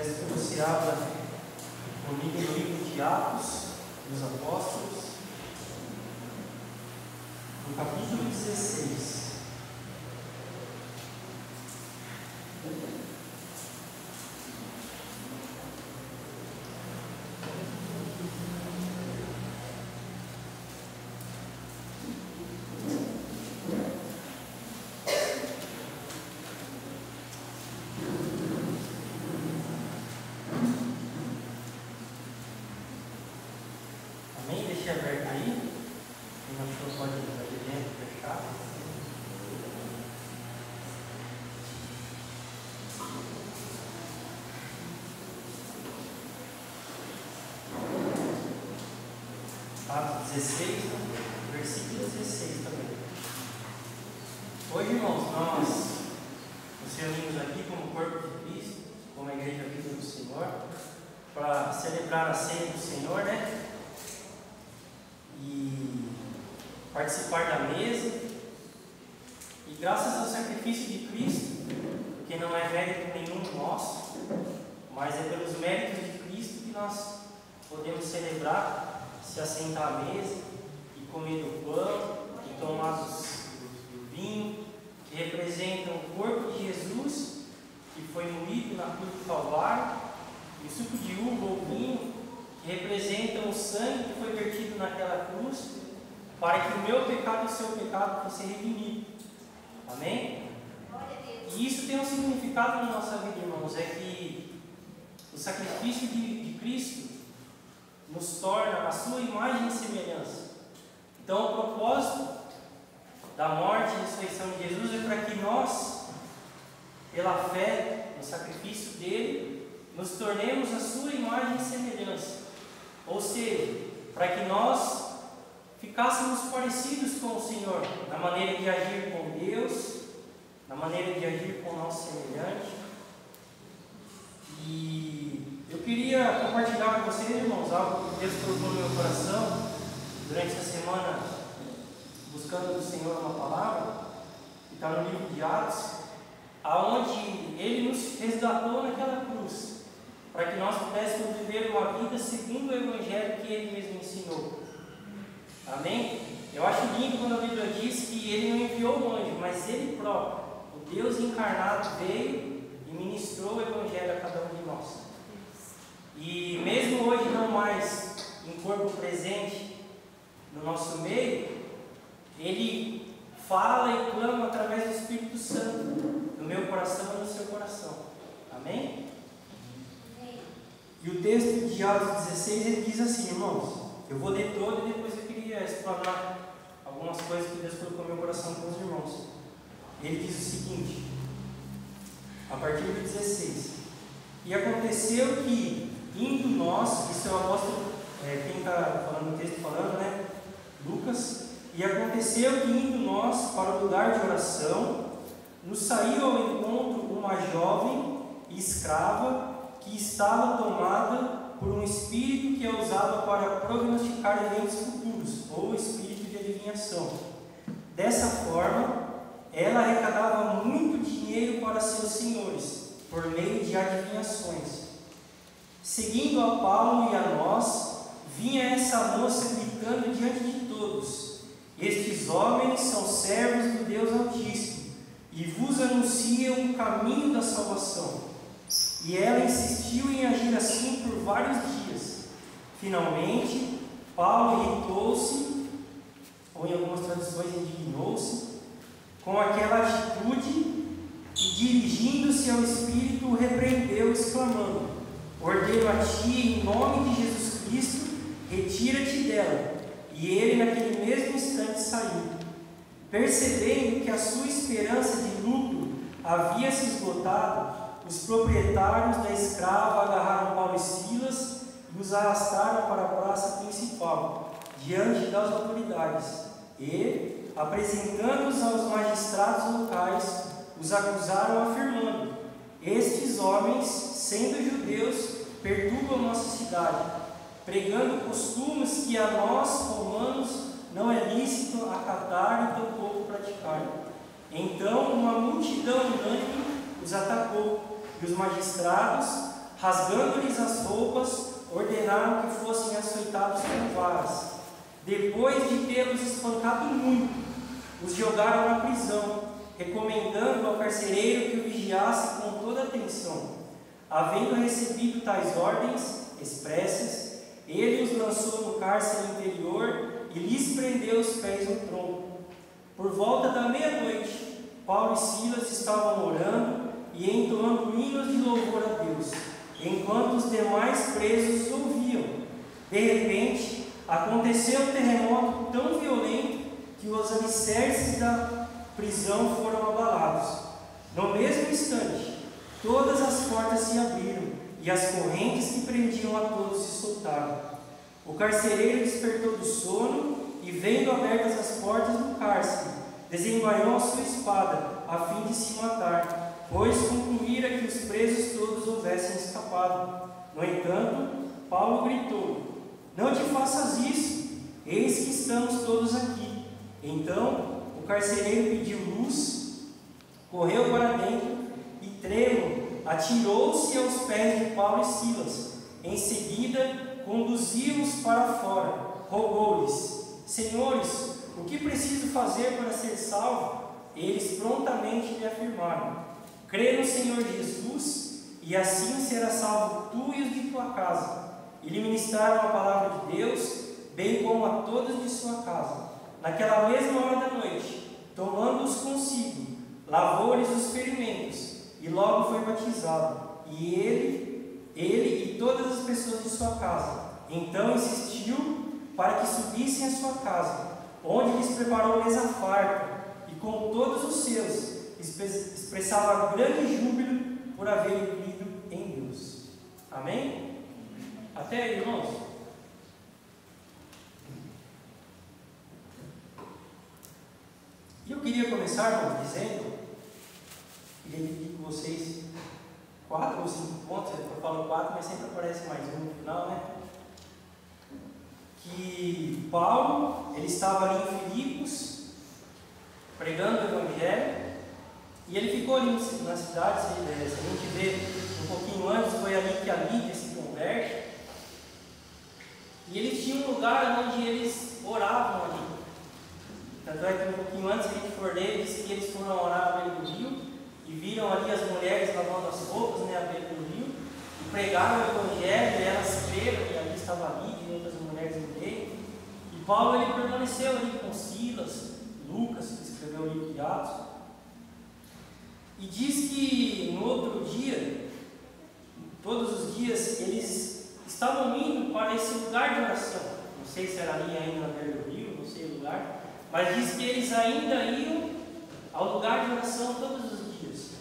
Peço que você abra comigo no livro de Atos dos Apóstolos, no capítulo 16. Amém? Deixa aberto aí. Quem não achou pode entrar aqui dentro e fechar. Atos 16, versículo 16 também. Hoje, irmãos, nós nos reunimos aqui como corpo de Cristo, como a igreja viva do Senhor, para celebrar a ceia do Senhor, né? E participar da mesa. E graças ao sacrifício de Cristo, porque não é mérito nenhum nosso, mas é pelos méritos de Cristo que nós podemos celebrar, se assentar à mesa e comer do pão e tomar do vinho, que representam o corpo de Jesus, que foi moído na cruz do Calvário, e o suco de uva ou vinho, que representam o sangue que foi vertido naquela cruz, para que o meu pecado e o seu pecado fossem redimidos. Amém? E isso tem um significado na nossa vida, irmãos, é que o sacrifício de Cristo nos torna a sua imagem e semelhança. Então, o propósito da morte e ressurreição de Jesus é para que nós, pela fé no sacrifício dele, nos tornemos a sua imagem e semelhança. Ou seja, para que nós ficássemos parecidos com o Senhor, na maneira de agir com Deus, na maneira de agir com o nosso semelhante. E eu queria compartilhar com vocês, irmãos, algo que Deus colocou no meu coração durante essa semana, buscando do Senhor uma palavra, que está no livro de Atos, aonde Ele nos resgatou naquela cruz, para que nós pudéssemos viver uma vida segundo o Evangelho que Ele mesmo ensinou. Amém? Eu acho lindo quando a Bíblia diz que Ele não enviou um anjo, mas Ele próprio, o Deus encarnado, veio e ministrou o Evangelho a cada um de nós. E mesmo hoje não mais em corpo presente no nosso meio, Ele fala e clama através do Espírito Santo, no meu coração e no seu coração. Amém? E o texto de Atos 16, ele diz assim, irmãos, eu vou ler todo e depois eu queria explanar algumas coisas que Deus colocou no meu coração com os irmãos. Ele diz o seguinte, a partir do 16: E aconteceu que, indo nós, isso é o apóstolo, quem está falando o texto falando, né? Lucas. E aconteceu que, indo nós para o lugar de oração, nos saiu ao encontro uma jovem escrava que estava tomada por um espírito que é usado para prognosticar eventos futuros, ou espírito de adivinhação. Dessa forma, ela arrecadava muito dinheiro para seus senhores, por meio de adivinhações. Seguindo a Paulo e a nós, vinha essa moça gritando diante de todos: Estes homens são servos do Deus Altíssimo, e vos anunciam o caminho da salvação. E ela insistiu em agir assim por vários dias. Finalmente, Paulo irritou-se, ou em algumas traduções indignou-se, com aquela atitude, e dirigindo-se ao Espírito, o repreendeu, exclamando: Ordeno a ti, em nome de Jesus Cristo, retira-te dela. E ele naquele mesmo instante saiu. Percebendo que a sua esperança de lucro havia se esgotado, os proprietários da escrava agarraram Paulo e Silas e os arrastaram para a praça principal, diante das autoridades, e, apresentando-os aos magistrados locais, os acusaram afirmando: Estes homens, sendo judeus, perturbam nossa cidade, pregando costumes que a nós, romanos, não é lícito acatar e tampouco praticar. Então uma multidão unânime os atacou, e os magistrados, rasgando-lhes as roupas, ordenaram que fossem açoitados com varas. Depois de tê-los espancado muito, os jogaram na prisão, recomendando ao carcereiro que o vigiasse com toda atenção. Havendo recebido tais ordens expressas, ele os lançou no cárcere interior e lhes prendeu os pés no tronco. Por volta da meia-noite, Paulo e Silas estavam orando e entoando hinos de louvor a Deus, enquanto os demais presos ouviam. De repente, aconteceu um terremoto tão violento que os alicerces da prisão foram abalados. No mesmo instante, todas as portas se abriram e as correntes que prendiam a todos se soltaram. O carcereiro despertou do sono e, vendo abertas as portas do cárcere, desembainhou a sua espada a fim de se matar, pois concluíra que os presos todos houvessem escapado. No entanto, Paulo gritou: não te faças isso, eis que estamos todos aqui. Então o carcereiro pediu luz, correu para dentro e, trêmulo, atirou-se aos pés de Paulo e Silas. Em seguida, conduziu-os para fora, rogou-lhes: senhores, o que preciso fazer para ser salvo? Eles prontamente lhe afirmaram: crê no Senhor Jesus, e assim serás salvo tu e os de tua casa. E lhe ministraram a palavra de Deus, bem como a todos de sua casa. Naquela mesma hora da noite, tomando-os consigo, lavou-lhes os ferimentos, e logo foi batizado, e ele e todas as pessoas de sua casa. Então insistiu para que subissem a sua casa, onde lhes preparou mesa farta, e com todos os seus expressava grande júbilo por haverem crido em Deus. Amém? Até aí, irmãos? E eu queria começar, irmãos, queria dividir com vocês 4 ou 5 pontos. Eu falo 4, mas sempre aparece mais um no final, né? Que Paulo, ele estava ali em Filipos, pregando o Evangelho, e ele ficou ali na cidade. Se a gente vê um pouquinho antes, foi ali que a Lídia se converte. E eles tinham um lugar onde eles oravam ali. Tanto é que um pouquinho antes, se a gente for ler, diz que eles foram orar à beira do rio e viram ali as mulheres lavando as roupas, né, à beira do rio, e pregaram o Evangelho, e elas creram, e ali estava a Lídia e outras mulheres no meio. E Paulo, ele permaneceu ali com Silas, Lucas, que escreveu o livro de Atos, e diz que no outro dia, todos os dias, eles estavam indo para esse lugar de oração. Não sei se era ali ainda na beira do rio, não sei o lugar, mas diz que eles ainda iam ao lugar de oração todos os dias.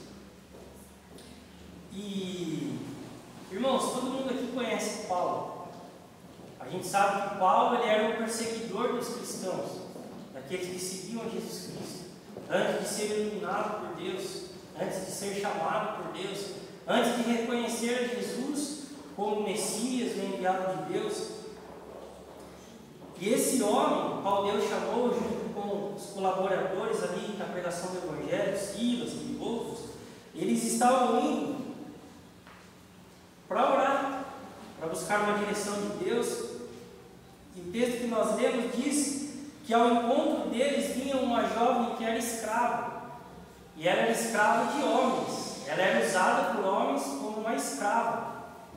E, irmãos, todo mundo aqui conhece Paulo. A gente sabe que Paulo, ele era um perseguidor dos cristãos, daqueles que seguiam Jesus Cristo, antes de ser iluminado por Deus, antes de ser chamado por Deus, antes de reconhecer Jesus como Messias, o enviado de Deus. E esse homem, qual Deus chamou, junto com os colaboradores ali na pregação do Evangelho, Silas e outros, eles estavam indo para orar, para buscar uma direção de Deus. E o texto que nós lemos diz que ao encontro deles vinha uma jovem que era escrava, e ela era escrava de homens, ela era usada por homens como uma escrava.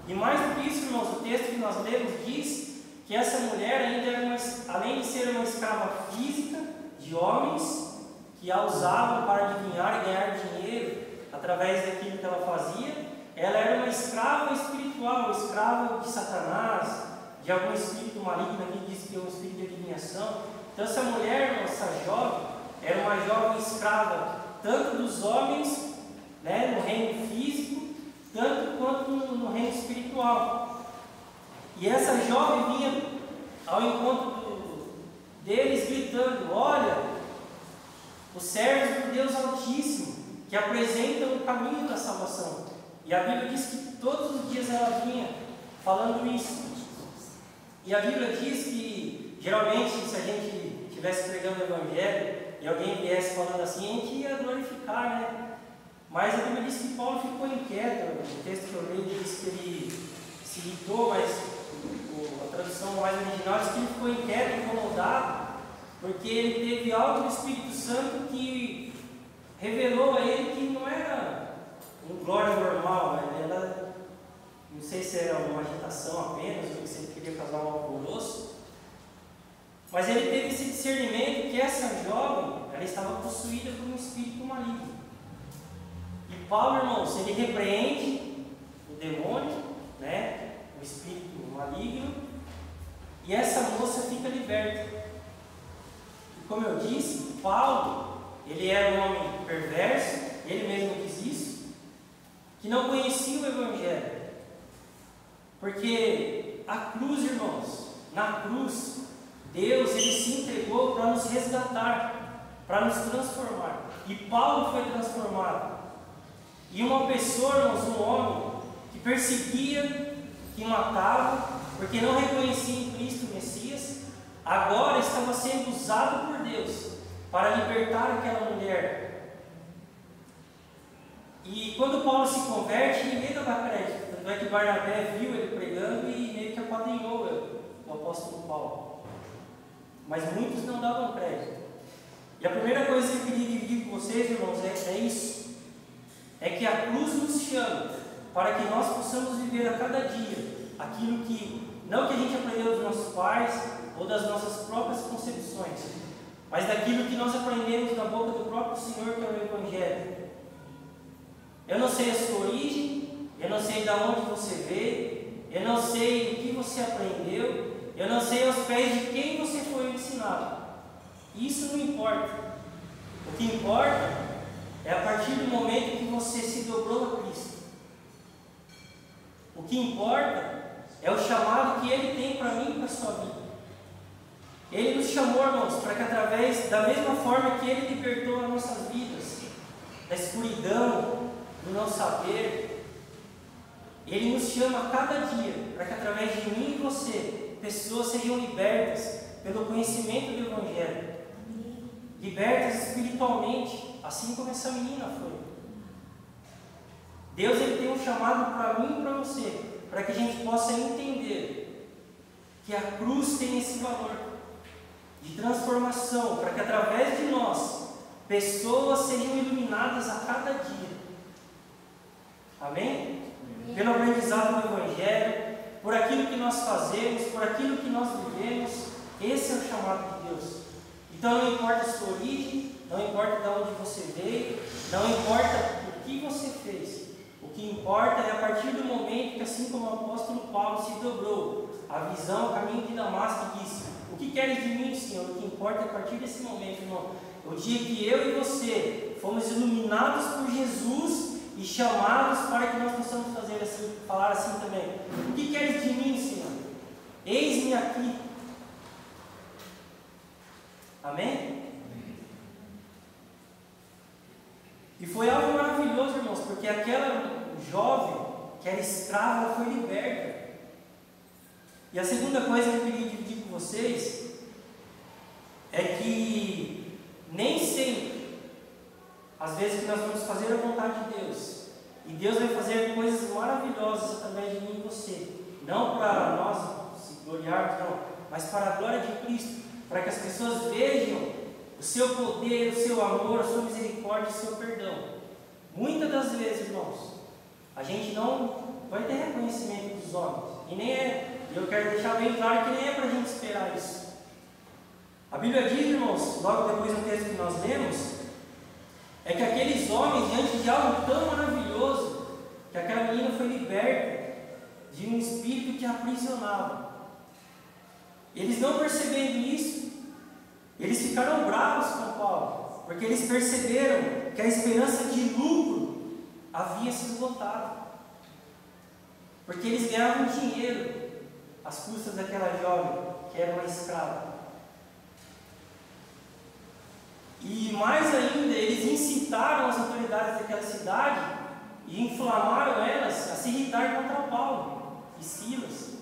E mais do que isso, irmãos, o texto que nós lemos diz que essa mulher ainda era além de ser uma escrava física de homens que a usavam para adivinhar e ganhar dinheiro através daquilo que ela fazia, ela era uma escrava espiritual, escrava de Satanás, de algum espírito maligno. Aqui diz que é um espírito de adivinhação. Então essa mulher, essa jovem, era uma jovem escrava tanto dos homens, né, no reino físico, tanto quanto no reino espiritual. E essa jovem vinha ao encontro deles gritando: olha, os servos do Deus Altíssimo, que apresentam o caminho da salvação. E a Bíblia diz que todos os dias ela vinha falando isso. E a Bíblia diz que, geralmente, se a gente estivesse pregando o Evangelho e alguém viesse falando assim, a gente ia glorificar, né? Mas a Bíblia diz que Paulo ficou inquieto. O texto que eu li diz que ele se irritou, mas a tradução mais original diz que ele ficou inquieto, incomodado, porque ele teve algo do Espírito Santo que revelou a ele que não era um glória normal, né? Era, não sei se era uma agitação apenas, ou se ele queria causar um alvoroço, mas ele teve esse discernimento que essa jovem, ela estava possuída por um espírito maligno. E Paulo, irmãos, ele repreende o demônio, né? O espírito maligno, e essa moça fica liberta. E como eu disse, Paulo, ele era um homem perverso, ele mesmo quis isso, que não conhecia o Evangelho. Porque a cruz, irmãos, na cruz, Deus ele se entregou para nos resgatar, para nos transformar. E Paulo foi transformado. E uma pessoa, irmãos, um homem que perseguia, que matava, porque não reconhecia em Cristo o Messias, agora estava sendo usado por Deus para libertar aquela mulher. E quando Paulo se converte, ninguém dava crédito. Tanto é que Barnabé viu ele pregando e meio que apadrinhou o apóstolo Paulo. Mas muitos não davam crédito. E a primeira coisa que eu queria dividir com vocês, irmãos, é isso. É que a cruz nos chama para que nós possamos viver a cada dia aquilo que, não que a gente aprendeu dos nossos pais ou das nossas próprias concepções, mas daquilo que nós aprendemos da boca do próprio Senhor, que é o Evangelho. Eu não sei a sua origem, eu não sei de onde você veio, eu não sei o que você aprendeu, eu não sei aos pés de quem você foi ensinado. Isso não importa. O que importa é a partir do momento que você se dobrou a Cristo. O que importa é o chamado que Ele tem para mim e para a sua vida. Ele nos chamou, irmãos, para que através da mesma forma que Ele libertou as nossas vidas, da escuridão, do não saber, Ele nos chama a cada dia para que através de mim e você, pessoas sejam libertas pelo conhecimento do Evangelho, libertas espiritualmente, assim como essa menina foi. Deus ele tem um chamado para mim e para você, para que a gente possa entender que a cruz tem esse valor de transformação, para que através de nós, pessoas sejam iluminadas a cada dia. Amém? Pelo aprendizado do Evangelho, por aquilo que nós fazemos, por aquilo que nós vivemos. Esse é o chamado de Deus. Então não importa a sua origem, não importa de onde você veio, não importa o que você fez. O que importa é a partir do momento que, assim como o apóstolo Paulo se dobrou a visão, o caminho de Damasco, e disse: o que queres de mim, Senhor? O que importa é a partir desse momento, irmão. O dia que eu e você fomos iluminados por Jesus e chamados para que nós possamos fazer assim, falar assim também: o que queres de mim, Senhor? Eis-me aqui. Amém? E foi algo maravilhoso, irmãos, porque aquela jovem que era escrava, ela foi liberta. E a segunda coisa que eu queria dividir com vocês é que nem sempre, às vezes, que nós vamos fazer a vontade de Deus, e Deus vai fazer coisas maravilhosas através de mim e você, não para nós se gloriarmos, não, mas para a glória de Cristo, para que as pessoas vejam o seu poder, o seu amor, a sua misericórdia, o seu perdão. Muitas das vezes, irmãos, a gente não vai ter reconhecimento dos homens, e nem é, eu quero deixar bem claro que nem é para a gente esperar isso. A Bíblia diz, irmãos, logo depois do texto que nós lemos, é que aqueles homens, diante de algo tão maravilhoso, que aquela menina foi liberta de um espírito que a aprisionava. Eles não percebendo isso, eles ficaram bravos com Paulo, porque eles perceberam que a esperança de lucro havia se esgotado, porque eles ganhavam dinheiro às custas daquela jovem que era uma escrava. E mais ainda, eles incitaram as autoridades daquela cidade e inflamaram elas a se irritar contra Paulo e Silas.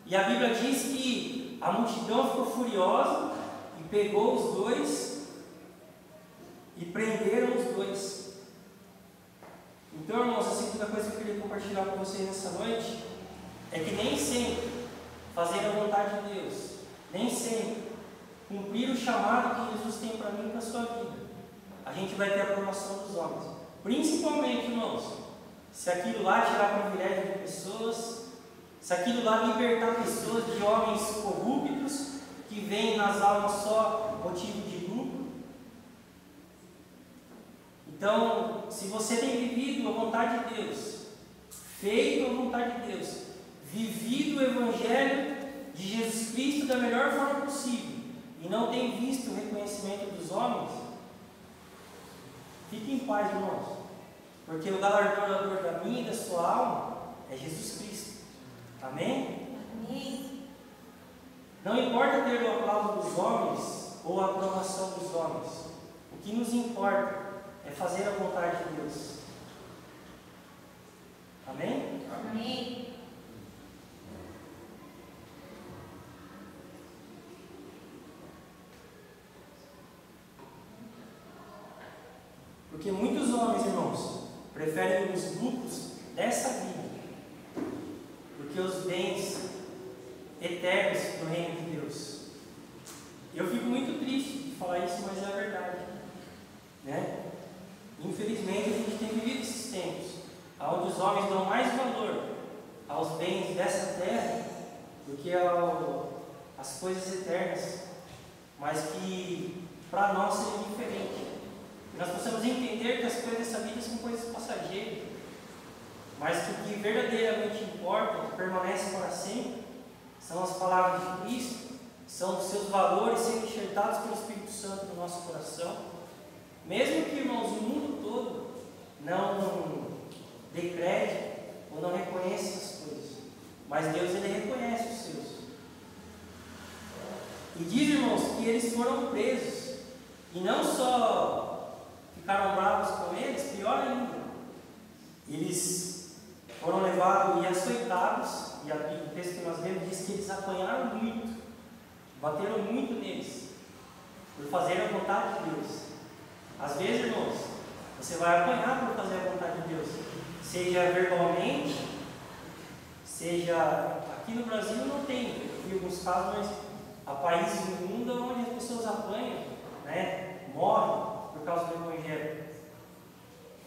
E a Bíblia diz que a multidão ficou furiosa e pegou os dois e prenderam os dois. Então, irmãos, a segunda coisa que eu queria compartilhar com vocês nessa noite é que nem sempre fazer a vontade de Deus, nem sempre cumprir o chamado que Jesus tem para mim e para a sua vida, a gente vai ter a aprovação dos homens. Principalmente, irmãos, se aquilo lá tirar privilégio de pessoas, se aquilo lá libertar pessoas de homens corruptos que veem nas almas só motivo de lucro. Então, se você tem vivido a vontade de Deus, feito a vontade de Deus, vivido o Evangelho de Jesus Cristo da melhor forma possível, e não tem visto o reconhecimento dos homens, fique em paz, irmãos, porque o galardonador da minha e da sua alma é Jesus Cristo. Amém? Amém. Não importa ter o aplauso dos homens ou a aprovação dos homens, o que nos importa é fazer a vontade de Deus. Amém? Amém. Porque muitos homens, irmãos, preferem os lucros dessa vida do que os bens eternos do reino de Deus. Eu fico muito triste de falar isso, mas é a verdade, né? Infelizmente, a gente tem vivido esses tempos onde os homens dão mais valor aos bens dessa terra do que às coisas eternas, mas que para nós seria diferente. Que nós possamos entender que as coisas dessa vida são coisas passageiras, mas que o que verdadeiramente importa, que permanece para sempre, são as palavras de Cristo, são os seus valores sendo enxertados pelo Espírito Santo no nosso coração. Mesmo que, irmãos, o mundo todo não dê crédito ou não reconheça essas coisas, mas Deus, Ele reconhece os seus. E diz, irmãos, que eles foram presos, e não só ficaram bravos com eles, pior ainda, eles foram levados e açoitados, e o texto que nós vemos diz que eles apanharam muito, bateram muito neles, por fazer a vontade de Deus. Às vezes, irmãos, você vai apanhar por fazer a vontade de Deus, seja verbalmente, seja aqui no Brasil não tem, eu vi alguns casos, mas há países no mundo onde as pessoas apanham, né, morrem por causa do Evangelho.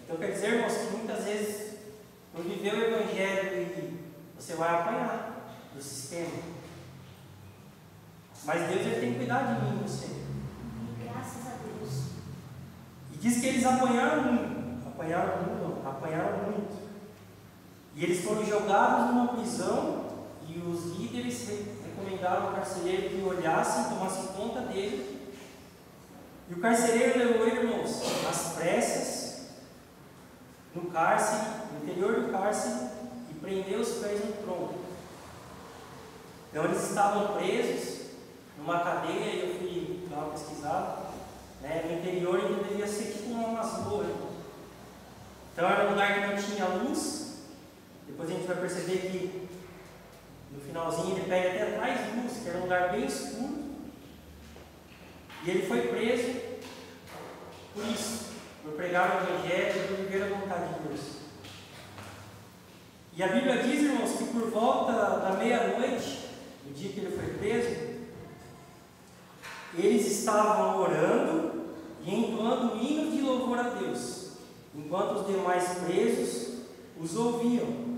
Então quer dizer, irmãos, que muitas vezes por viver o Evangelho você vai apanhar do sistema, mas Deus, Ele tem cuidado de mim e você. Graças a Deus. E diz que eles apanharam muito. E eles foram jogados numa prisão, e os líderes recomendaram ao carcereiro que olhassem, tomassem conta dele. E o carcereiro levou ele, irmãos, às pressas, no cárcere, no interior do cárcere, e prendeu os pés no tronco. Então eles estavam presos numa cadeia, e eu fui dar uma pesquisada, né? No interior ele devia ser tipo uma masmorra. Então era um lugar que não tinha luz. Depois a gente vai perceber que no finalzinho ele pega até atrás luz, que era um lugar bem escuro. E ele foi preso por isso, por pregar o Evangelho e por viver a vontade de Deus. E a Bíblia diz, irmãos, que por volta da meia-noite, no dia que ele foi preso, eles estavam orando e entoando hinos de louvor a Deus, enquanto os demais presos os ouviam.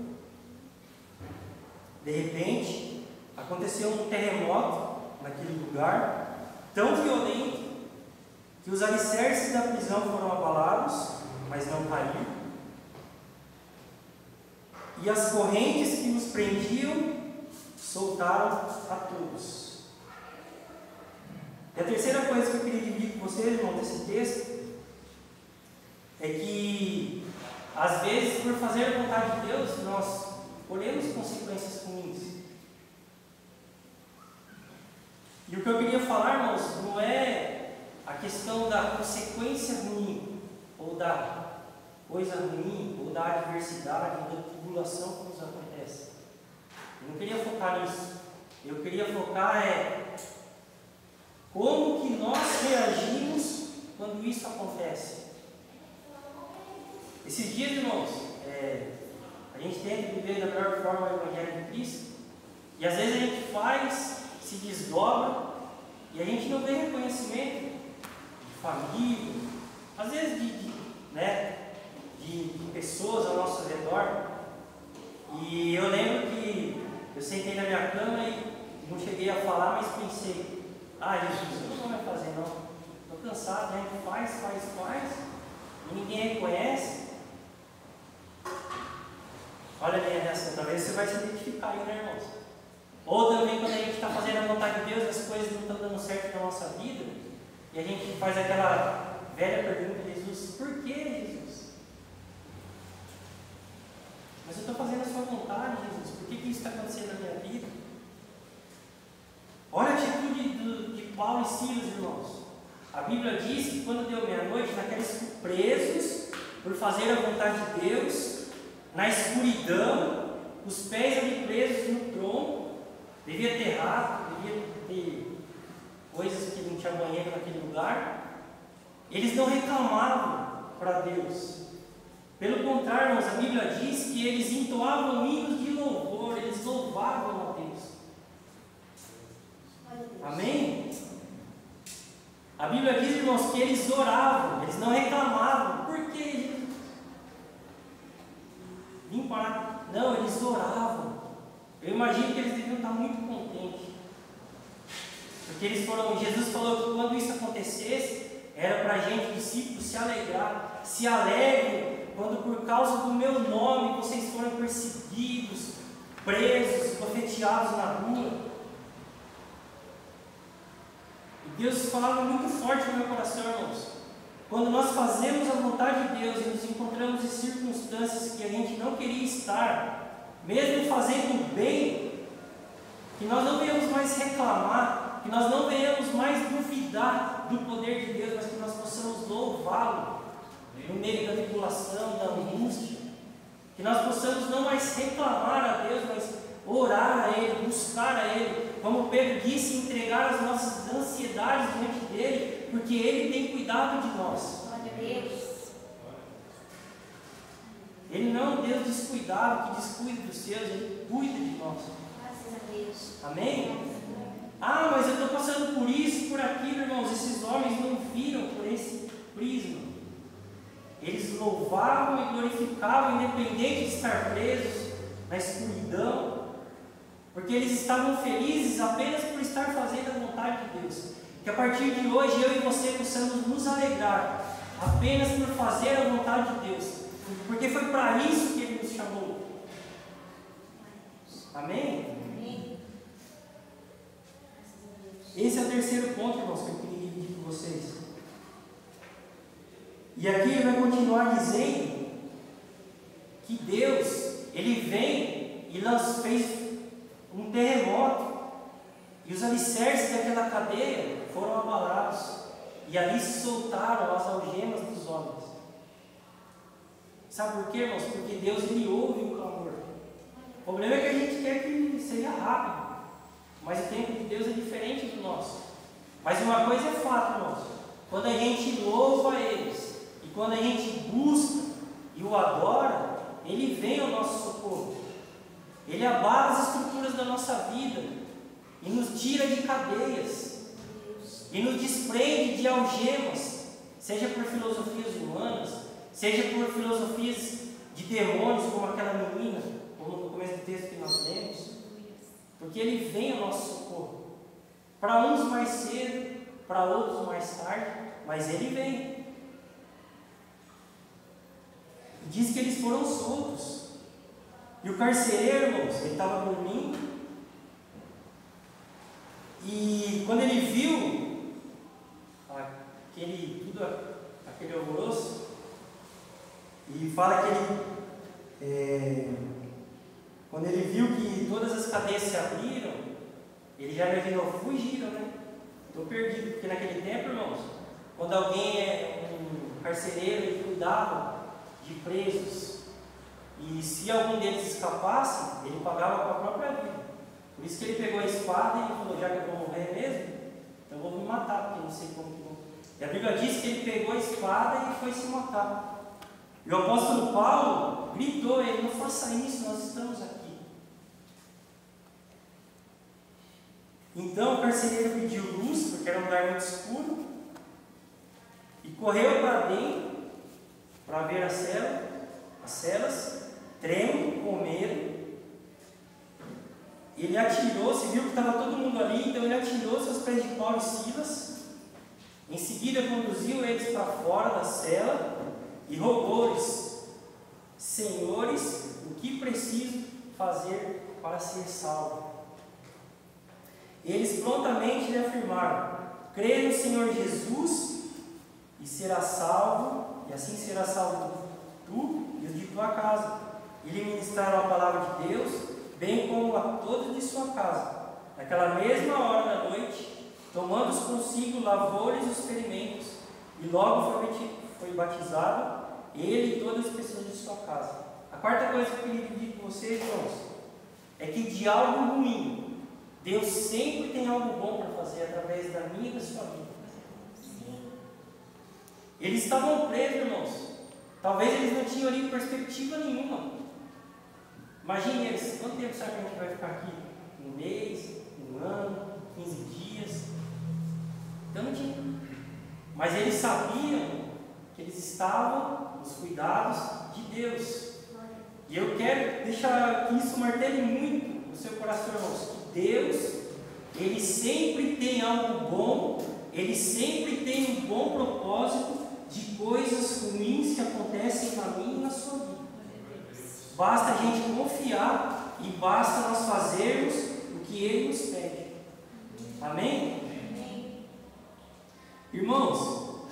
De repente, aconteceu um terremoto naquele lugar, tão violento, que os alicerces da prisão foram abalados, mas não caíram. E as correntes que os prendiam soltaram a todos. E a terceira coisa que eu queria dividir com vocês, irmão, desse texto, é que, às vezes, por fazer a vontade de Deus, nós colhemos consequências ruins. E o que eu queria falar, irmãos, não é a questão da consequência ruim, ou da coisa ruim, ou da adversidade, ou da tribulação que nos acontece. Eu não queria focar nisso. Eu queria focar como que nós reagimos quando isso acontece. Esses dias, irmãos, viver da melhor forma o Evangelho de Cristo. E às vezes a gente faz, se desdobra, e a gente não vê reconhecimento de família, às vezes de pessoas ao nosso redor. E eu lembro que eu sentei na minha cama e não cheguei a falar, mas pensei, Jesus, eu não vai fazer não. Estou cansado, né? Faz, e ninguém reconhece. Olha a minha reação, talvez você vai se identificar aí, né, irmãos? Ou também quando a gente está fazendo a vontade de Deus, as coisas não estão dando certo na nossa vida, e a gente faz aquela velha pergunta: Jesus, por que, Jesus? Mas eu estou fazendo a sua vontade, Jesus, por que isso está acontecendo na minha vida? Olha a atitude de Paulo e Silas, irmãos. A Bíblia diz que quando deu meia-noite, naqueles presos por fazer a vontade de Deus, na escuridão, os pés ali presos no tronco, devia ter rato, devia ter coisas que não tinha banheiro naquele lugar. Eles não reclamavam para Deus. Pelo contrário, irmãos, a Bíblia diz que eles entoavam hinos de louvor, eles louvavam a Deus. Amém? A Bíblia diz, irmãos, que eles oravam, eles não reclamavam. Por quê? Vim parar. Não, eles oravam. Eu imagino que eles deviam estar muito contentes. Porque eles foram, Jesus falou que quando isso acontecesse, era para a gente, discípulos, se alegrar. Se alegrem quando por causa do meu nome vocês foram perseguidos, presos, bofeteados na rua. E Deus falava muito forte no meu coração, irmãos. Quando nós fazemos a vontade de Deus e nos encontramos em circunstâncias que a gente não queria estar, mesmo fazendo bem, que nós não venhamos mais reclamar, que nós não venhamos mais duvidar do poder de Deus, mas que nós possamos louvá-lo no meio da tribulação, da angústia, que nós possamos não mais reclamar a Deus, mas orar a Ele, buscar a Ele, como Pedro disse, entregar as nossas ansiedades diante dEle, porque Ele tem cuidado de nós. Glória a Deus. Ele não é um Deus descuidado, que descuida dos seus, Ele cuida de nós. Graças a Deus. Amém? Mas eu estou passando por isso, por aquilo, irmãos. Esses homens não viram por esse prisma. Eles louvavam e glorificavam, independente de estar presos na escuridão, porque eles estavam felizes apenas por estar fazendo a vontade de Deus. Que a partir de hoje eu e você possamos nos alegrar apenas por fazer a vontade de Deus, porque foi para isso que Ele nos chamou. Amém? Amém. Esse é o terceiro ponto, irmãos, que eu queria dividir com vocês. E aqui ele vai continuar dizendo que Deus, Ele vem e fez um terremoto, e os alicerces daquela cadeia foram abalados, e ali se soltaram as algemas dos homens. Sabe por quê, irmãos? Porque Deus, Ele ouve o clamor. O problema é que a gente quer que seja rápido, mas o tempo de Deus é diferente do nosso. Mas uma coisa é fato, irmãos: quando a gente louva eles, e quando a gente busca e o adora, Ele vem ao nosso socorro. Ele abala as estruturas da nossa vida e nos tira de cadeias e nos desprende de algemas, seja por filosofias humanas, seja por filosofias de demônios, como aquela menina, como no começo do texto que nós lemos, porque Ele vem ao nosso socorro. Para uns mais cedo, para outros mais tarde, mas Ele vem. Diz que eles foram soltos. E o carcereiro, irmãos, ele estava dormindo. E quando ele viu aquele alvoroço, e fala que ele, quando ele viu que todas as cadeias se abriram, ele já imaginou: fugiram, né? Estou perdido. Porque naquele tempo, irmãos, quando alguém um carcereiro, ele cuidava de presos, e se algum deles escapasse, ele pagava com a própria vida. Por isso que ele pegou a espada e falou: já que eu vou morrer mesmo, então eu vou me matar, porque não sei como que vou. E a Bíblia diz que ele pegou a espada e foi se matar. E o apóstolo Paulo gritou: ele, não faça isso, nós estamos aqui. Então o carcereiro pediu luz, porque era um lugar muito escuro, e correu para dentro para ver as celas, tremo, com medo. Ele atirou-se, viu que estava todo mundo ali, então ele atirou-se aos pés de Paulo e Silas. Em seguida conduziu eles para fora da cela e rogou-lhes: Senhores, o que preciso fazer para ser salvo? Eles prontamente lhe afirmaram: crê no Senhor Jesus e serás salvo, e assim serás salvo tu e os de tua casa. E lhe ministraram a palavra de Deus, bem como a todos de sua casa. Naquela mesma hora da noite, tomando-os consigo, lavou-lhes os ferimentos, e logo foi batizado, ele e todas as pessoas de sua casa. A quarta coisa que eu queria dividir com vocês, irmãos, é que de algo ruim, Deus sempre tem algo bom para fazer através da minha e da sua vida. Eles estavam presos, irmãos. Talvez eles não tinham ali perspectiva nenhuma. Imagine eles, quanto tempo será que a gente vai ficar aqui? Um mês, um ano, 15 dias? Então não tinha. Mas eles sabiam que eles estavam nos cuidados de Deus. E eu quero deixar que isso martele muito no seu coração, irmãos. Que Deus, Ele sempre tem algo bom, Ele sempre tem um bom propósito de coisas ruins que acontecem na minha e na sua vida. Basta a gente confiar e basta nós fazermos o que Ele nos pede. Amém? Amém. Irmãos,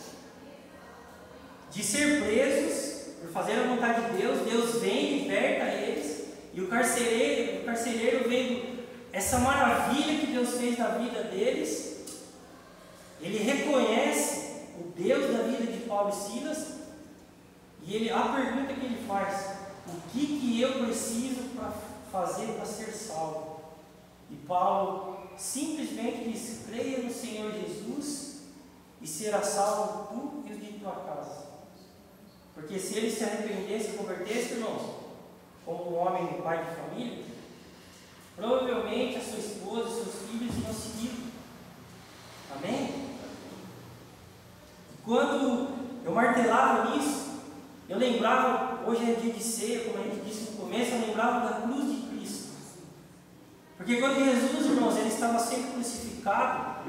de ser presos por fazer a vontade de Deus, Deus vem e liberta eles, e o carcereiro vendo essa maravilha que Deus fez na vida deles, ele reconhece o Deus da vida de Paulo e Silas, e a pergunta que ele faz: o que eu preciso para fazer para ser salvo? E Paulo simplesmente diz: creia no Senhor Jesus e será salvo tu e os de tua casa. Porque se ele se arrependesse e convertesse, irmãos, como um homem e pai de família, provavelmente a sua esposa e seus filhos iam seguir. Amém? Quando eu martelava nisso, eu lembrava, hoje é dia de ceia, como a gente disse no começo, eu lembrava da cruz de Cristo. Porque quando Jesus, irmãos, ele estava sendo crucificado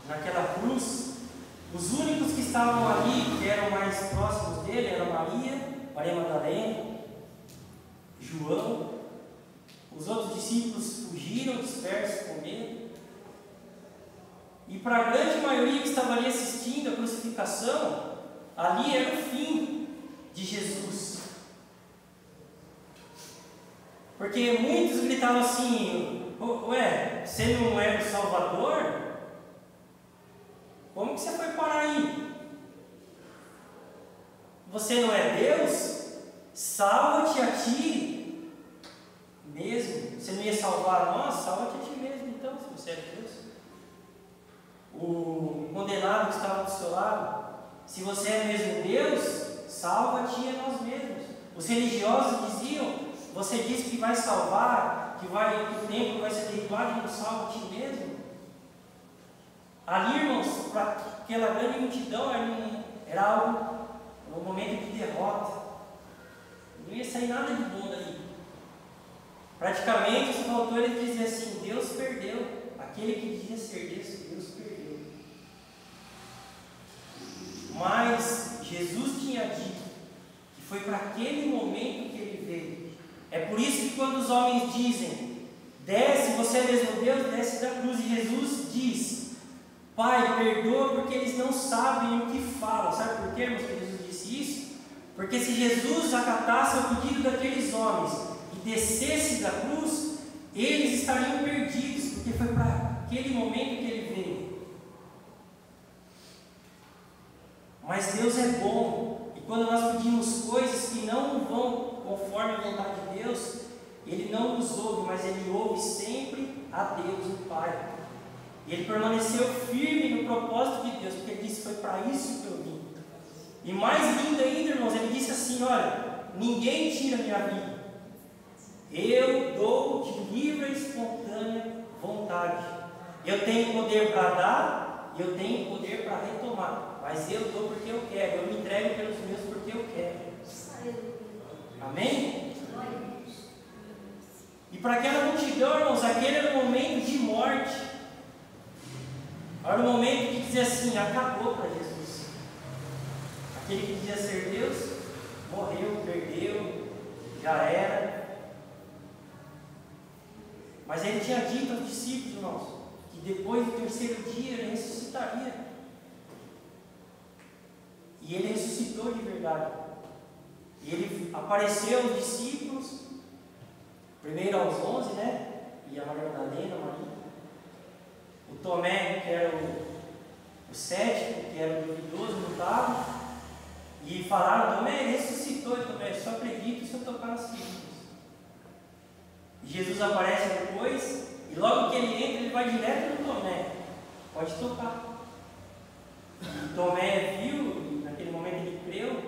naquela cruz, os únicos que estavam ali, que eram mais próximos dele, eram Maria Madalena, João. Os outros discípulos fugiram, dispersos com medo. E para a grande maioria que estava ali assistindo a crucificação, ali era o fim de Jesus. Porque muitos gritavam assim: ué, você não é o Salvador? Como que você foi parar aí? Você não é Deus? Salva-te a ti mesmo. Você não ia salvar nós? Salva-te a ti mesmo então, se você é Deus. O condenado que estava do seu lado: se você é mesmo Deus, salva-te a nós mesmos. Os religiosos diziam: você diz que vai salvar, que o templo vai ser derribado e não salva a ti mesmo. Ali, irmãos, para aquela grande multidão era algo, um momento de derrota. Não ia sair nada de bom dali. Praticamente os autores diziam assim: Deus perdeu. Aquele que dizia ser Deus perdeu. Mas Jesus tinha dito que foi para aquele momento que ele veio. É por isso que quando os homens dizem: desce, você é mesmo Deus, desce da cruz, e Jesus diz: Pai, perdoa porque eles não sabem o que falam. Sabe por quê, irmãos, que Jesus disse isso? Porque se Jesus acatasse o pedido daqueles homens e descesse da cruz, eles estariam perdidos, porque foi para aquele momento que ele veio. Mas Deus é bom, e quando nós pedimos coisas que não vão conforme a vontade de Deus, Ele não nos ouve, mas Ele ouve sempre a Deus, o Pai. E ele permaneceu firme no propósito de Deus, porque ele disse: foi para isso que eu vim. E mais lindo ainda, irmãos, ele disse assim: olha, ninguém tira minha vida. Eu dou de livre e espontânea vontade. Eu tenho poder para dar, e eu tenho poder para retomar. Mas eu dou porque eu quero. Eu me entrego pelos meus porque eu quero. Amém? E para aquela multidão, irmãos, aquele era o momento de morte. Era o momento de dizer assim: acabou para Jesus. Aquele que dizia ser Deus, morreu, perdeu, já era. Mas ele tinha dito aos discípulos, irmãos, que depois do terceiro dia ele ressuscitaria. E ele ressuscitou de verdade. E ele apareceu aos discípulos, primeiro aos 11, né? E a Maria Madalena, Maria. O Tomé, que era o cético, que era o duvidoso, não estava. E falaram: Tomé, ele ressuscitou. E Tomé, só acredito se eu tocar nas feridas. Jesus aparece depois, e logo que ele entra, ele vai direto no Tomé. Pode tocar. E Tomé viu, e naquele momento ele creu,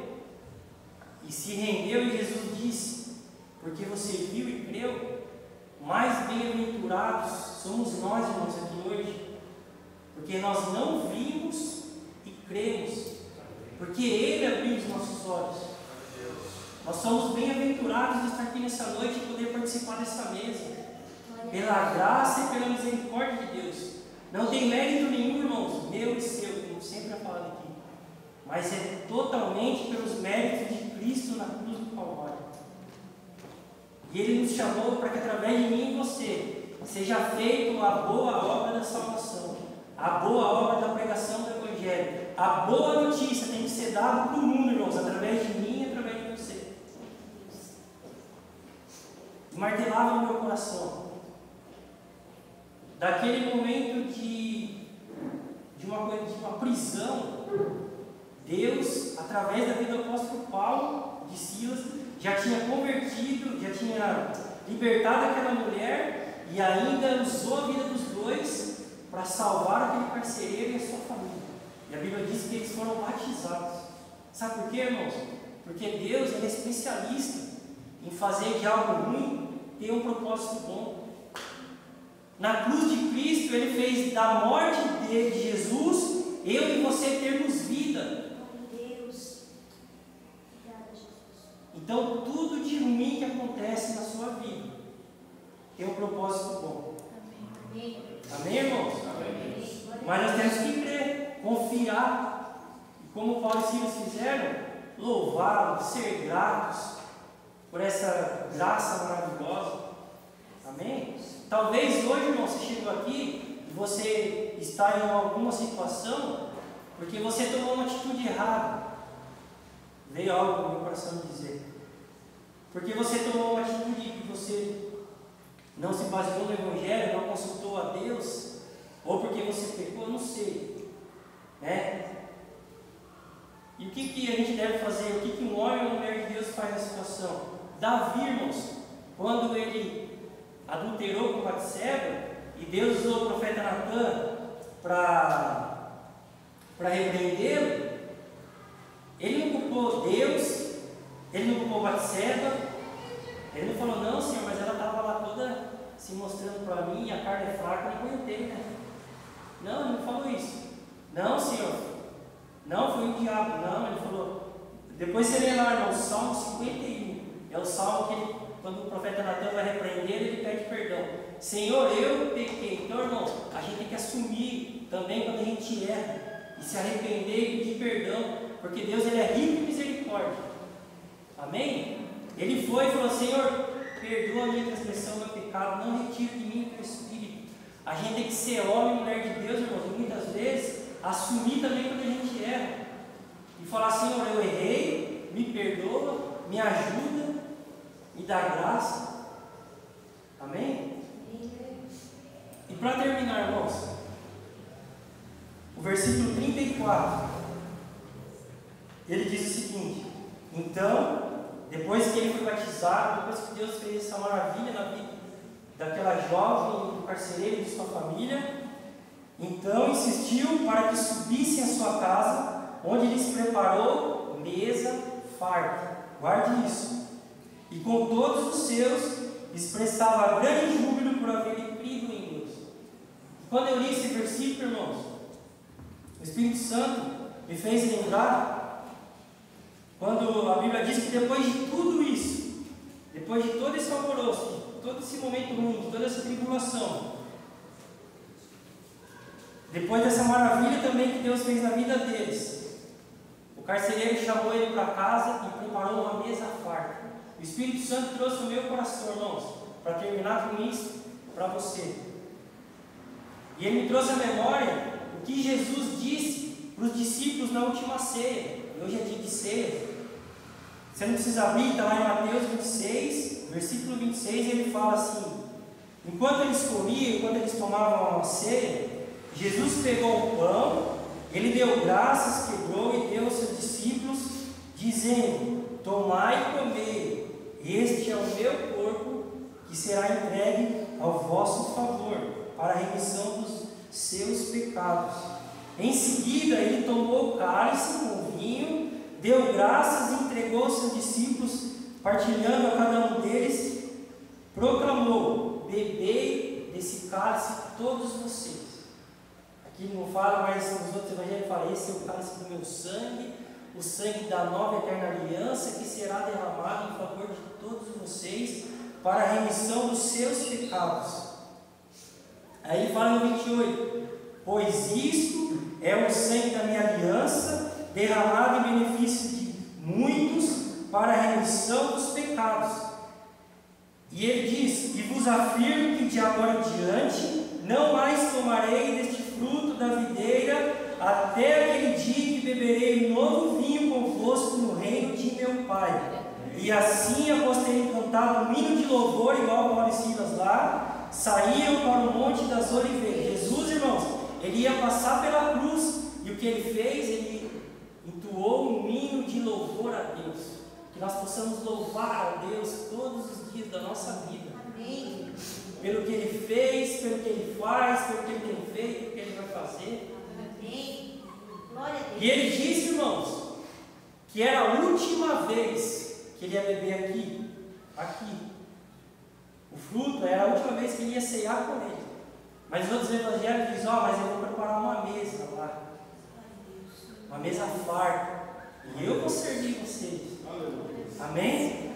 e se rendeu, e Jesus disse: porque você viu e creu, mais bem-aventurados somos nós, irmãos, aqui hoje, porque nós não vimos e cremos, porque Ele abriu os nossos olhos. Nós somos bem-aventurados de estar aqui nessa noite e poder participar dessa mesa, pela graça e pela misericórdia de Deus. Não tem mérito nenhum, irmãos, meu e seu, como sempre é falado aqui, mas é totalmente pelos méritos de Cristo na cruz do Calvário. E Ele nos chamou para que através de mim e você seja feita a boa obra da salvação, a boa obra da pregação do Evangelho. A boa notícia tem que ser dada para o mundo, irmãos, através de mim e através de você. Martelava no meu coração, daquele momento de uma prisão, Deus, através da vida do apóstolo Paulo, de Silas, já tinha convertido, já tinha libertado aquela mulher e ainda usou a vida dos dois para salvar aquele carcereiro e a sua família. E a Bíblia diz que eles foram batizados. Sabe por quê, irmãos? Porque Deus é especialista em fazer de algo ruim ter um propósito bom. Na cruz de Cristo, Ele fez da morte de Jesus, eu e você termos vida. Então, tudo de ruim que acontece na sua vida tem um propósito bom. Amém, Amém, irmãos? Amém. Mas nós temos que crer, confiar, e como Paulo e Silas fizeram, louvá-lo, ser gratos por essa graça maravilhosa. Amém? Talvez hoje, irmão, você chegou aqui e você está em alguma situação porque você tomou uma atitude errada. Veio algo no meu coração me dizer. Porque você tomou uma atitude que você não se baseou no Evangelho, não consultou a Deus, ou porque você pecou, não sei. Né? E o que a gente deve fazer? O que um homem ou uma mulher de Deus faz na situação? Davi, irmãos, quando ele adulterou com Batseba, e Deus usou o profeta Natan para repreendê-lo, ele não culpou Deus, ele não culpou Batseba, ele não falou: não, Senhor, mas ela estava lá toda se mostrando para mim, a carne é fraca, eu não aguentei, né? Não, ele não falou isso. Não, Senhor, não, foi o diabo. Não, ele falou. Depois você lê lá, irmão, Salmo 51, é o salmo que ele, quando o profeta Natan vai repreender, ele pede perdão. Senhor, eu pequei. Então, irmãos, a gente tem que assumir também quando a gente erra, e se arrepender e pedir perdão, porque Deus, Ele é rico em misericórdia. Amém? Ele foi e falou: Senhor, perdoa a minha transgressão, meu pecado, não retire de mim o teu espírito. A gente tem que ser homem e mulher de Deus, irmãos, e muitas vezes assumir também quando a gente erra e falar: Senhor, eu errei, me perdoa, me ajuda, me dá graça. Amém? E para terminar, irmãos, o versículo 34, ele diz o seguinte: então, depois que ele foi batizado, depois que Deus fez essa maravilha na vida daquela jovem, do carcereiro e de sua família, então insistiu para que subissem à sua casa, onde lhes preparou mesa farta. Guarde isso. E com todos os seus expressava grande júbilo por haver crido em Deus. Quando eu li esse versículo, irmãos, o Espírito Santo me fez lembrar quando a Bíblia diz que depois de tudo isso, depois de todo esse alvoroço, todo esse momento ruim, toda essa tribulação, depois dessa maravilha também que Deus fez na vida deles, o carcereiro chamou ele para casa e preparou uma mesa farta. O Espírito Santo trouxe o meu coração, irmãos, para terminar com isso, para você. E ele me trouxe à memória o que Jesus disse para os discípulos na última ceia. E hoje é dia de ceia. Você não precisa abrir, está lá em Mateus 26, versículo 26, ele fala assim: enquanto eles comiam, enquanto eles tomavam a ceia, Jesus pegou o pão, ele deu graças, quebrou e deu aos seus discípulos, dizendo: tomai e comei, este é o meu corpo, que será entregue ao vosso favor, para a remissão dos seus pecados. Em seguida, ele tomou o cálice com vinho, deu graças e entregou aos seus discípulos, partilhando a cada um deles, proclamou: bebei desse cálice todos vocês. Aqui não fala, mas nos outros evangelhos fala: esse é o cálice do meu sangue, o sangue da nova eterna aliança, que será derramado em favor de todos vocês, para a remissão dos seus pecados. Aí ele fala no 28: pois isto é o sangue da minha aliança, derramado em benefício de muitos, para a remissão dos pecados. E ele diz: e vos afirmo que de agora em diante não mais tomarei deste fruto da videira, até aquele dia que beberei novo vinho convosco no reino de meu Pai. E assim, após terem cantado um hino de louvor, igual Paulo e Silas lá, saíram para o Monte das Oliveiras. Jesus, irmãos, ele ia passar pela cruz, e o que ele fez? Ele entoou um hino de louvor a Deus. Que nós possamos louvar a Deus todos os dias da nossa vida. Amém. Pelo que ele fez, pelo que ele faz, pelo que ele tem feito, pelo que ele vai fazer. Amém. Glória a Deus. E ele disse, irmãos, que era a última vez que ele ia beber aqui. O fruto era a última vez que ele ia ceiar com ele. Mas os outros evangelhos dizem: mas eu vou preparar uma mesa lá. Uma mesa farta. E eu vou servir vocês. Amém?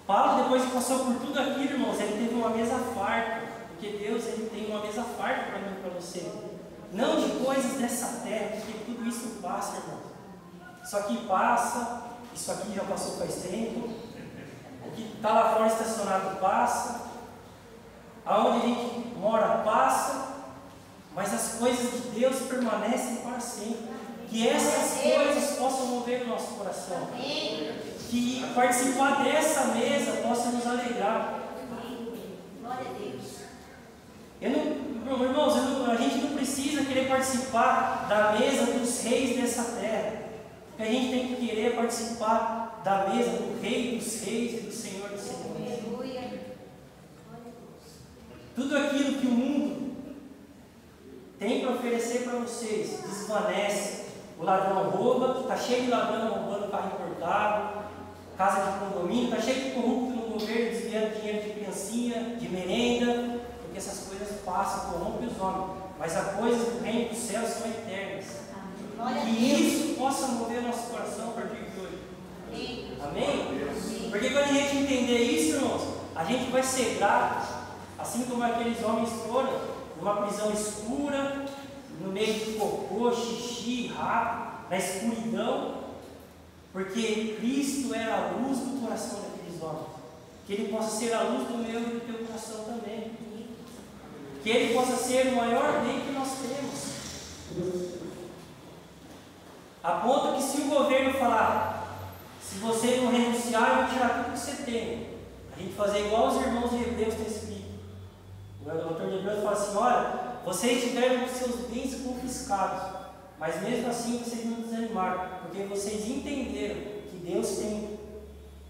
Paulo, depois que passou por tudo aquilo, irmãos, ele teve uma mesa farta. Porque Deus, ele tem uma mesa farta para mim e para você. Não de coisas dessa terra, porque tudo isso passa, irmão. Isso aqui passa, isso aqui já passou faz tempo. O que está lá fora estacionado passa. Aonde a gente mora passa. Mas as coisas de Deus permanecem para sempre. Que essas coisas possam mover o nosso coração. Que participar dessa mesa possa nos alegrar. Glória a Deus. Irmãos, a gente não precisa querer participar da mesa dos reis dessa terra. O que a gente tem que querer é participar da mesa do Rei dos Reis e do Senhor dos Senhores. Aleluia. Tudo aquilo que o mundo tem para oferecer para vocês desvanece. O ladrão rouba, está cheio de ladrão roubando carro importado, casa de condomínio, está cheio de corrupto no governo, desviando dinheiro de criancinha, de merenda, porque essas coisas passam, corrompem os homens. Mas as coisas do reino dos céus são eternas. Que isso possa mover nosso coração a partir de hoje. Amém? Porque quando a gente entender isso, irmãos, a gente vai ser grato, assim como aqueles homens foram, numa prisão escura, no meio de cocô, xixi, rato, na escuridão, porque Cristo era a luz do coração daqueles homens. Que Ele possa ser a luz do meu e do teu coração também. Que Ele possa ser o maior bem que nós temos. A ponto que se o governo falar: se você não renunciar, eu vou tirar tudo que você tem. A gente fazer igual os irmãos de Hebreus têm escrito. O autor de Hebreus fala assim: olha, vocês tiveram os seus bens confiscados, mas mesmo assim vocês não desanimaram, porque vocês entenderam que Deus tem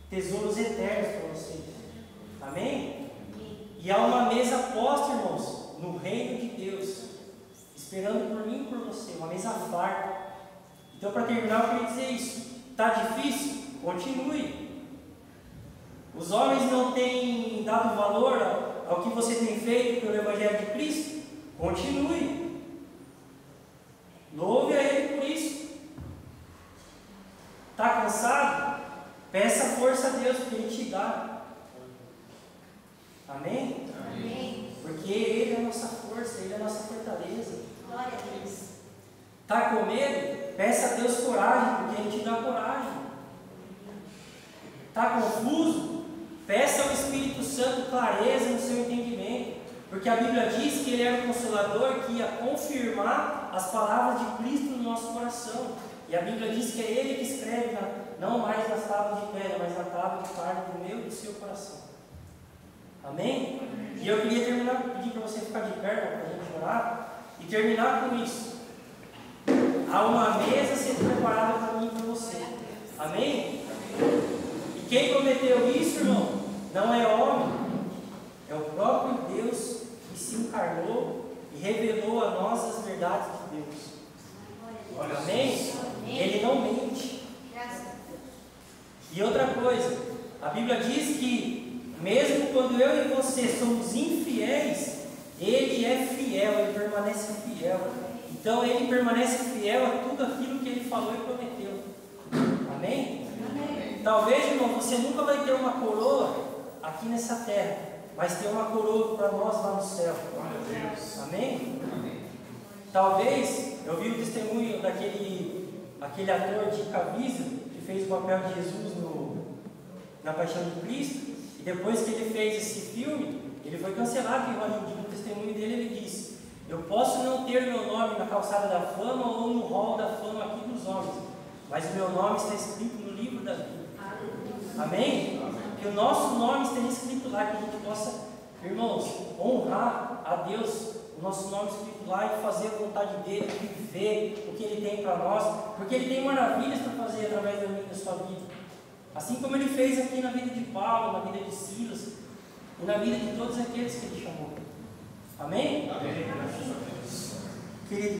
tesouros eternos para vocês. Amém? E há uma mesa posta, irmãos, no reino de Deus, esperando por mim e por você, uma mesa farta. Então, para terminar, eu queria dizer isso. Está difícil? Continue. Os homens não têm dado valor ao que você tem feito pelo Evangelho de Cristo? Continue. Louve a Ele por isso. Está cansado? Peça força a Deus, porque Ele te dá. Amém? Amém. Porque Ele é a nossa força, Ele é a nossa fortaleza. Glória a Deus. Está com medo? Peça a Deus coragem, porque Ele te dá coragem. Está confuso? Peça ao Espírito Santo clareza no seu entendimento. Porque a Bíblia diz que Ele era o Consolador que ia confirmar as palavras de Cristo no nosso coração. E a Bíblia diz que é Ele que escreve, não mais nas tábuas de pedra, mas na tábua de carne do meu e do seu coração. Amém? E eu queria terminar, pedir para você ficar de pé para a gente orar e terminar com isso. Há uma mesa sendo preparada para mim e para você. Amém? E quem prometeu isso, irmão, não é homem, é o próprio Deus que se encarnou e revelou a nós as verdades de Deus. Amém? Ele não mente. E outra coisa, a Bíblia diz que mesmo quando eu e você somos infiéis, Ele é fiel, Ele permanece fiel. Então Ele permanece fiel a tudo aquilo que Ele falou e prometeu. Amém? Amém. Talvez, irmão, você nunca vai ter uma coroa aqui nessa terra, mas ter uma coroa para nós lá no céu. Amém? Amém. Talvez, eu vi o testemunho daquele ator de Caviezel, que fez o papel de Jesus na Paixão de Cristo, e depois que ele fez esse filme, ele foi cancelado em Hollywood. No testemunho dele ele disse: eu posso não ter meu nome na calçada da fama ou no hall da fama aqui dos homens, mas o meu nome está escrito no livro da vida. Amém? Que o nosso nome esteja escrito lá, que a gente possa, irmãos, honrar a Deus, o nosso nome escrito lá e fazer a vontade dele, viver o que Ele tem para nós, porque Ele tem maravilhas para fazer através da minha e da sua vida. Assim como Ele fez aqui na vida de Paulo, na vida de Silas e na vida de todos aqueles que Ele chamou. Amém? Amém. Querido